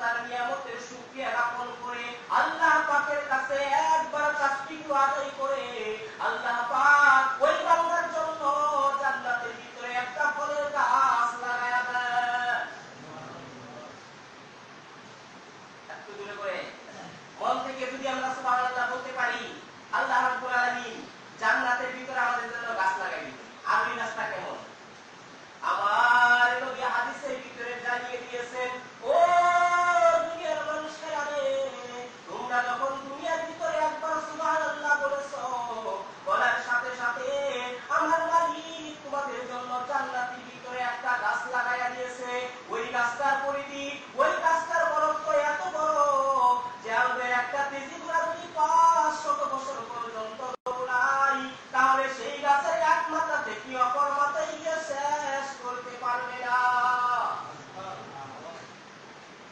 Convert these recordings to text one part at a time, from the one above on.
তার নিয়ামতের শুকরিয়া জ্ঞাপন করে আল্লাহ পাকের কাছে একবার তাসবিহ আদায় করে আল্লাহ পাক ওই বান্দার জন্য জান্নাতের ভিতরে একটা ফলের গাছ লাগায়া দেয়। একটু দূরে করে মন থেকে যদি আমরা সুবহানাল্লাহ বলতে পারি, আল্লাহ রাব্বুল আলামিন জান্নাতের ভিতরে আমাদের জন্য গাছ লাগাই দিবেন। আর ওই গাছটা কেমন? আমার নবী হাদিসের ভিতরে জানিয়ে দিয়েছেন, ও দুনিয়ার মানুষেরা রে, তোমরা যখন দুনিয়ার ভিতরে একবার সুবহানাল্লাহ বলেছো, বলার সাথে সাথে আমার মালিক তোমাদের জন্য জান্নাতের ভিতরে একটা গাছ লাগাইয়া দিয়েছে। ওই গাছটার পরিধি, ওই গাছটার বরত্ব এত বড় যে আমাদের একটা তেজি ঘোড়া যদি 500 বছর পর্যন্ত দৌড়াই, তাহলে সেই গাছের এক মাথা থেকে অপর মাথায় গিয়ে শেষ করতে পারবে না।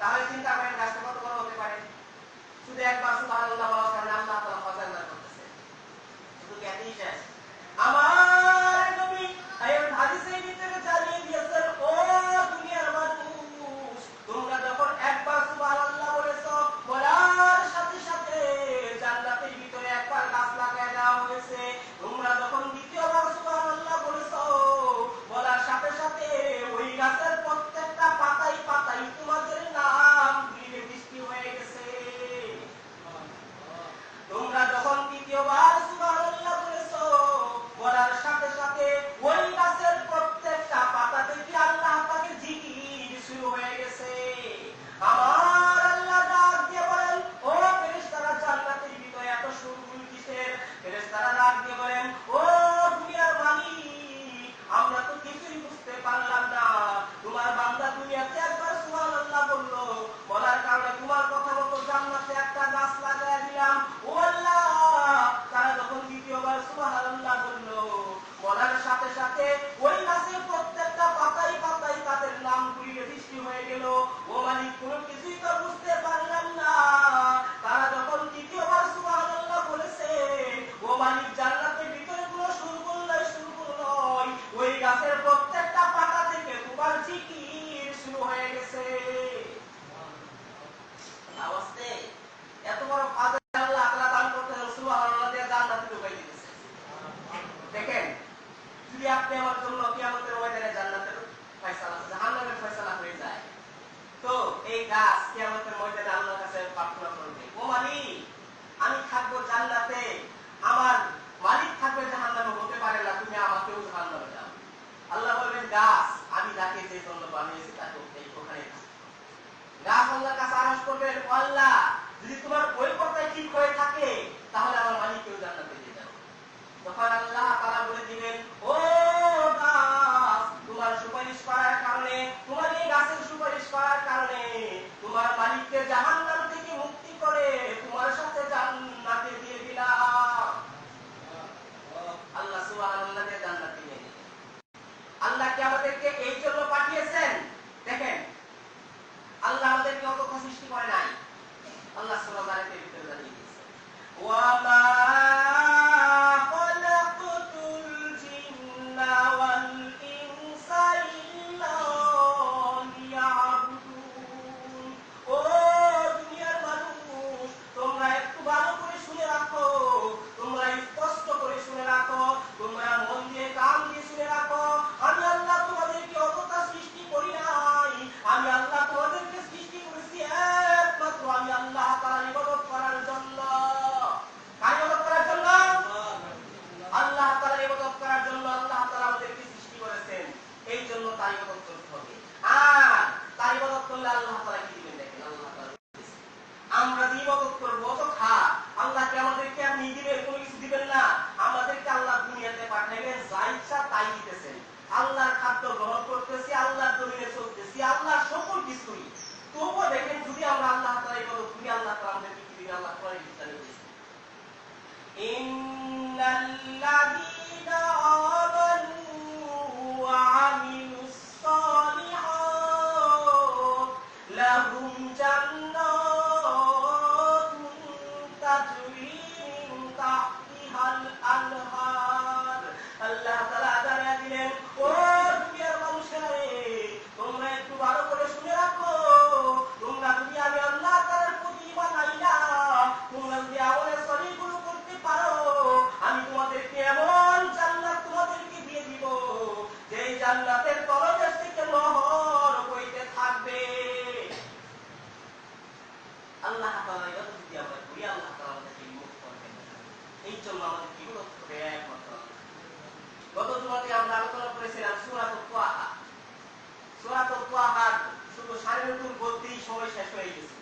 তাহলে চিন্তা করেন গাছটা কত বড় হতে পারে। শুধু একবার সুবহানাল্লাহ বলার কারণে আল্লাহ তাআলা ফাজাইল করতেছে, শুধু জ্ঞানই শেষ। আমার নবী এই হাদিসের ভিতরে জানিয়ে দিয়েছেন, ও দুনিয়ার মানুষ, তোমরা যখন একবার সুবহানাল্লাহ বলেছো, বলার সাথে সাথে জান্নাতের ভিতরে একবার গাছ লাগায় দেওয়া হয়েছে। তোমরা যখন দ্বিতীয়বার সুবহানাল্লাহ বলেছো, বলার সাথে সাথে ওই গাছের প্রত্যেকটা পাতায় পাতায় তোমাদের নাম গুলিয়ে বৃষ্টি হয়ে গেছে। তোমরা যখন তৃতীয়বার সুবহানাল্লাহ বলেছো, বলার সাথে সাথে ওই গাছের প্রত্যেকটা পাতা থেকে আল্লাহ পাকের জিকির শুরু হয়ে গেছে। আমার আল্লাহ ডাক দিয়ে বলেন, ও ফেরেশতারা জান্নাতের ভিতরে এত সুরগুল কিসের? ফেরেশতারা ডাক দিয়ে বলেন, ও দুনিয়ার মালিক, আমরা তো কিছুই বুঝতে পারলাম না। তোমার বান্দা দুনিয়াতে একবার সুবহানাল্লাহ বললো, বলার কারণে তোমার কথা মতো জান্নাতে একটা গাছ লাগায় দিলাম। ও আল্লাহ, তারা যখন দ্বিতীয়বার সুবহানাল্লাহ বললো, বলার সাথে সাথে ওই গাছের প্রত্যেকটা পাতায় পাতায় তাদের নাম গুলিয়ে বৃষ্টি হয়ে গেল। ও মালিক, কোনো কিছুই তো বুঝতে পারলাম না। তারা যখন তৃতীয়বার সুবহানাল্লাহ বলেছে, ও মালিক, জান্নাতের ভিতরে কোনো সুরগুল নয়, সুরগুল নয়, ওই গাছের প্রত্যেকটা পাতা থেকে তোমার জিকির শুরু হয়ে গেছে। আওয়াজে এত বড় ফাযিল আল্লাহ তাআলা দান করতেন, সুবহানাল্লাহ দিয়ে জান্নাতে ঢুকাই দিয়েছে। দেখেন, যদি আপনি আমার জন্য কিয়ামতের ময়দানে জান্নাতের ফয়সালা, জাহান্নামের ফয়সালা হয়ে যায়, তো এই গাছ কিয়ামতের ময়দানে আল্লাহর কাছে প্রার্থনা করবে, ও মালিক, আমি থাকবো জান্নাতে, আমার মালিক থাকবে জাহান্নামে, হতে পারে না তুমি আমাকেও জাহান্নামে দাও। আল্লাহ বলবেন, গাছ আমি যাকে যে জন্য বানিয়েছি তাকে ওখানে গাছ আল্লাহর কাছে আরজ করবেন, ও আল্লাহ, যদি তোমার ওই কথাই ঠিক হয়ে থাকে, তাহলে আমার মালিককেও জান্নাতে দিয়ে দাও। তখন আল্লাহ তাআলা বলে দিবেন, ও গাছ, তোমার সুপারিশ করার কারণে, তোমার এই গাছের সুপারিশ করার কারণে তোমার মালিককে জাহান্নাম থেকে মুক্তি করে তোমার সাথে জান্নাতে দিয়ে দিলাম। আল্লাহ সুবহানাল্লাহ দিয়ে জান্নাতে নিয়ে দিলেন। আল্লাহ কি আমাদেরকে এই জন্য পাঠিয়েছেন? দেখেন, আল্লাহ আমাদেরকে অত সৃষ্টি করে নাই। আল্লাহ সূরা আল-বাকারার ভিতরে জানিয়ে দিয়েছেন, ওয়া মা খালাকুতুল জিন্না ওয়াল ইনসা ইল্লা লিয়াবুদুন। ও দুনিয়ার মানুষ, তোমরা একটু ভালো করে শুনে রাখো, তোমরা স্পষ্ট করে শুনে রাখো, তোমরা মন দিয়ে কান দিয়ে শুনে রাখো। আমি আল্লাহ তোমাদেরকে অতটা সৃষ্টি করি নাই। আমি আল্লাহ তোমাদেরকে সৃষ্টি করেছি একমাত্র আমি আল্লাহ তাআলার ইবাদত করার জন্য। কার ইবাদত করার জন্য? আল্লাহ তাআলার ইবাদত করার জন্য আল্লাহ তাআলা আমাদেরকে সৃষ্টি করেছেন। এই জন্য তার ইবাদত করতে হবে। আর তার ইবাদত করলে আল্লাহ তাআলা কি দিবেন? দেখেন, আল্লাহ তাআলা আমরা যে ইবাদত করব তো খা, আল্লাহ কি আমাদেরকে আপনি দিবেন? কোনো কিছু দিবেন না। আমাদেরকে আল্লাহ দুনিয়াতে পাঠাইলেন, যা ইচ্ছা তাই দিতেছেন। আল্লাহর খাদ্য গ্রহণ করতেছি, আল্লাহর জমিনে চলতেছি, আল্লাহর সকল কিছুই। তবুও দেখেন, যদি আমরা আল্লাহ তাআলার ইবাদত করি, আল্লাহ তাআলা আমাদেরকে কি দিবেন? আল্লাহ কোরআনে জানিয়ে দিয়েছেন, ইন্নাল্লাযীনা আমানু ওয়া আমিলুস সালিহাত লাহুম জান্নাতুন তাজরি মিন তাহতিহাল আনহার। আল্লাহ তাআলা জানিয়ে দিলেন, ও দুনিয়ার মানুষেরা, তোমরা একটু ভালো করে শুনে রাখো, তোমরা আল্লাহ তাআলা ইবাদত যদি আমরা করি আল্লাহ তাআলা আমাদেরকে মুক্ত করবেন। এই জন্য আমাদের কি করতে হবে? একমাত্র গত জুমাতে আমরা আলোচনা করেছিলাম সূরাতুল তাহা। সূরাতুল তাহার শুধু সারিনতুল বলতেই সময় শেষ হয়ে গেছে।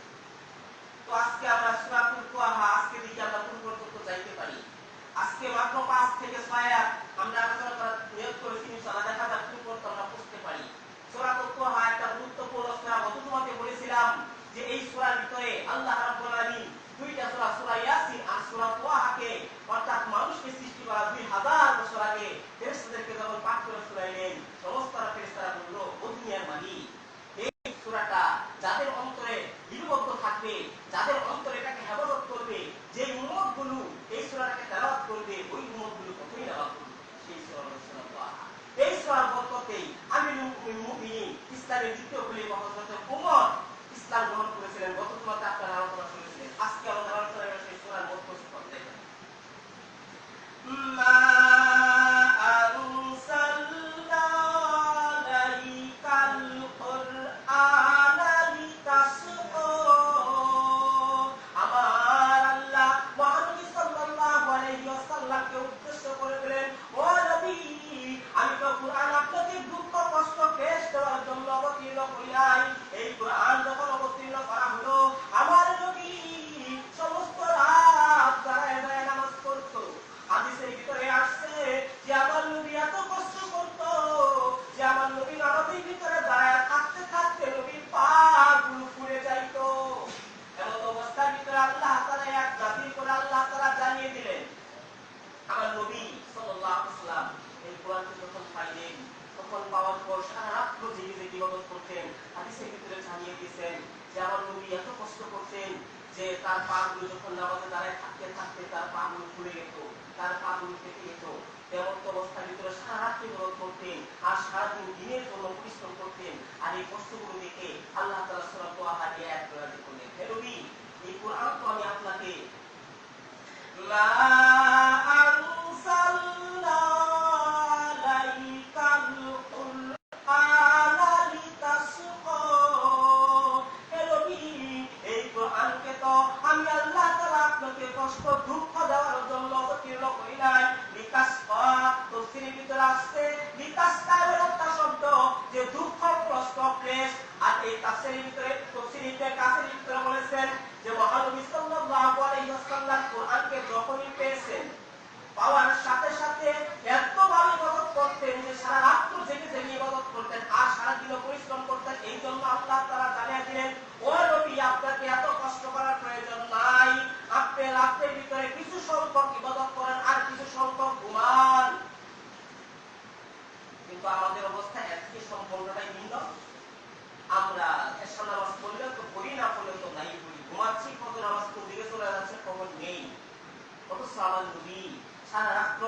তো আজকে আমরা সূরাতুল তাহা আজকে দেখি আমরা কোন পর্যন্ত যাইতে পারি। আজকে মাত্র 5 থেকে 6 আয়াত আমরা আলোচনা করার নিয়ত করেছি, ইনশাআল্লাহ দেখা যাক কোন পর্যন্ত আমরা পৌঁছতে পারি। সূরাতুল তাহা একটা গুরুত্বপূর্ণ সূরা। গত জুমাতে বলেছিলাম যে এই সূরার ভিতরে আল্লাহ রাব্বুল আলামিন দুইটা সূরা, সূরা ইয়াসিন আর সূরা তাহাকে, অর্থাৎ মানুষকে সৃষ্টি করা 2000 বছর আগে ফেরেশতাদেরকে যখন পাঠ করে শোনাইলেন, সমস্ত ফেরেশতারা বলল, ও দুনিয়ার মালিক, এই সূরাটা যাদের অন্তরে লিপিবদ্ধ থাকবে, যাদের অন্তরে এটাকে হেফাজত করবে, যে উম্মতগুলো এই সূরাটাকে তেলাওয়াত করবে, ওই উম্মতগুলো কতই নামাজ পড়বে। সেই সূরা সূরা তাহা। এই সূরার বরকতে আমিরুল মুমিনিন ইসলামের দ্বিতীয় খলিফা হযরত ওমর ইসলাম গ্রহণ করেছিলেন। গত জুমাতে আপনারা আলোচনা শুনেছিলেন। আজকে আমাদের আলোচনা হবে সেই সূরার মধ্য স্তর থেকে। মা আনসালনা আলাইকাল কুরআনা লিতাশকা। আমার আল্লাহ মুহাম্মদ সাল্লাল্লাহু আলাইহি ওয়াসাল্লামকে উদ্দেশ্য করে বলেন, ও নবী, আমি তো কুরআন আপনাকে দুঃখ কষ্ট ক্লেশ দেওয়ার জন্য অবতীর্ণ করি নাই। এই কুরআন যখন অবতীর্ণ করা হলো, আমার নবী সমস্ত রাত দাঁড়ায় দাঁড়ায় নামাজ পড়তো। হাদিসের ভিতরে আসছে যে আমার নবী এত কষ্ট করতো যে আমার নবী নামাজের ভিতরে দাঁড়ায় থাকতে থাকতে নবীর পা গুলো পুড়ে যাইতো। এমন অবস্থার ভিতরে আল্লাহ তাআলা এক জাতির করে আল্লাহ তাআলা জানিয়ে দিলেন, আমার নবী সাল্লাল্লাহু আলাইহি ওয়াসাল্লাম এই কোরআনকে যখন পাইলেন, তখন পাওয়ার পর সারা রাত জেগে জেগে ইবাদত করতেন। হাদিসের ভিতরে জানিয়ে দিয়েছেন যে আমার নবী এত কষ্ট করতেন যে তার পা গুলো যখন নামাজে দাঁড়ায় থাকতে থাকতে তার পা গুলো ফুলে যেত, তার পা গুলো কেটে যেত। তেমন অবস্থার ভিতরে সারা রাত ইবাদত করতেন আর সারাদিন দিনের জন্য পরিশ্রম করতেন। আর এই কষ্টগুলো দেখে আল্লাহ তাআলা সূরা তাহা দিয়ে আয়াত নাযিল করলেন, হে নবী, এই কোরআন তো আমি আপনাকে মা আনসালনা আলাইকাল কুরআনা লিতাশকা। হে নবী, এই কোরআনকে তো আমি আল্লাহ তাআলা আপনাকে কষ্ট দুঃখ দেওয়ার জন্য অবতীর্ণ করি নাই। লিতাশকা তাফসীরের ভিতরে আসছে, লিতাশকা এর একটা শব্দ যে দুঃখ কষ্ট ক্লেশ। আর এই তাফসীরের ভিতরে তাফসীরের কাছের ভিতরে বলেছেন যে মহানবী সাল্লাল্লাহু আলাইহি ওয়াসাল্লাম কোরআনকে যখনই পেয়েছেন, পাওয়ার সাথে সাথে এতভাবে ইবাদত করতেন যে সারা রাত জেগে জেগে ইবাদত করতেন আর সারা দিন পরিশ্রম করতেন। এই জন্য আল্লাহ তাআলা জানিয়ে দিলেন, ও নবী, আপনাকে এত কষ্ট করার প্রয়োজন নাই। আপনি রাতের ভিতরে কিছু সংখ্যক ইবাদত করেন আর কিছু সংখ্যক ঘুমান। কিন্তু আমাদের অবস্থা একই, সম্পূর্ণটাই ভিন্ন। আমরা এশা নামাজ পড়লে তো পড়ি, না পড়লে তো নাই পড়ি, ঘুমাচ্ছি, কত নামাজ কোন দিকে চলে যাচ্ছে খবর নেই। অথচ আমার নবী সারা রাত্র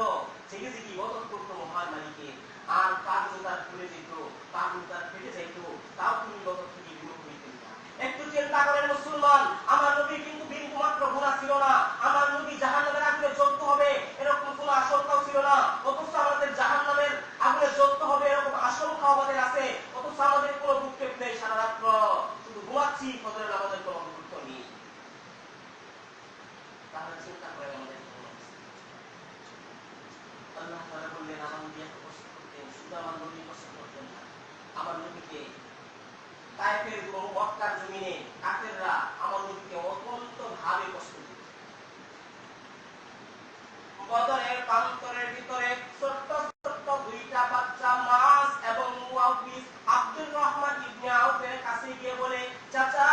জেগে জেগে ইবাদত করতো মহান মালিকের। আর পাগুলো তার খুলে যেত, পাগুলো তার ফেটে যাইত, তাও তিনি ইবাদত থেকে বিমুখ হইতেন না। একটু চিন্তা করেন মুসলমান, আমার নবী কিন্তু বিন্দু মাত্র গুনাহ ছিল না। আমার নবী জাহান্নামের আগুনে জ্বলতে হবে এরকম কোনো আশঙ্কাও ছিল না। অথচ আমাদের জাহান্নামের আগুনে জ্বলতে হবে এরকম আশঙ্কা আমাদের আছে। অথচ আমাদের কোনো ভূক্ষেপ নেই, সারা রাত্র শুধু ঘুমাচ্ছি, ফজরের নামাজের কোনো গুরুত্ব নেই। তাহলে চিন্তা করেন আমাদের আল্লাহ তাআলা বললেন, আমার নবী এত কষ্ট করতেন, শুধু আমার নবী কষ্ট করতেন না, আমার নবীকে তায়েফের এবং মক্কার জমিনে কাফেররা আমার নবীকে অত্যন্ত ভাবে কষ্ট দিত। বদরের প্রান্তরের ভিতরে ছোট্ট ছোট্ট দুইটা বাচ্চা মাস এবং মুআউবিস আব্দুর রহমান ইবনে আউফের কাছে গিয়ে বলে, চাচা,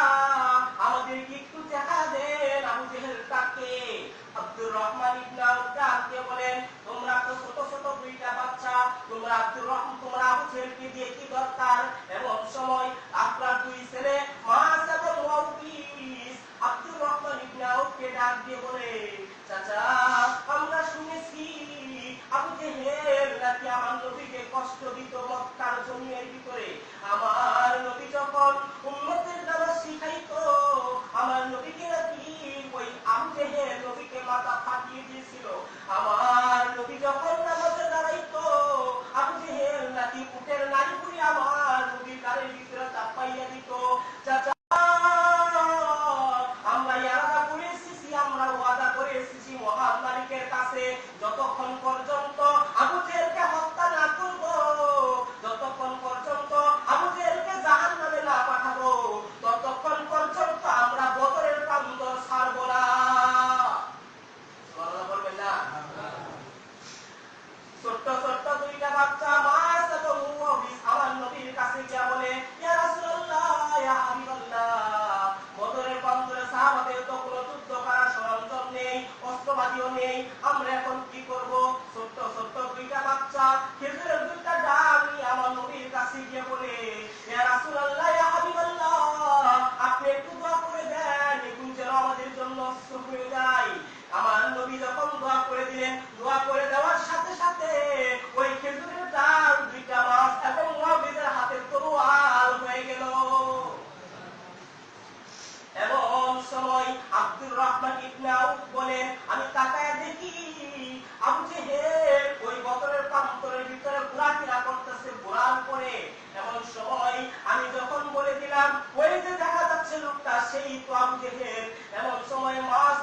আমাদেরকে একটু দেখা দেন আবু জেহেলটাকে। আব্দুর রহমান ইবনে আউফ ডাকতে বলেন, তোমরা তো ছোট ছোট দুইটা বাচ্চা, তোমরা আবু জেহেলকে দিয়ে কি দরকার? এমন সময় আপনার দুই ছেলে মাস এবং মুআউবিস সেই তো আবু জেহেল এমন সময় মাছ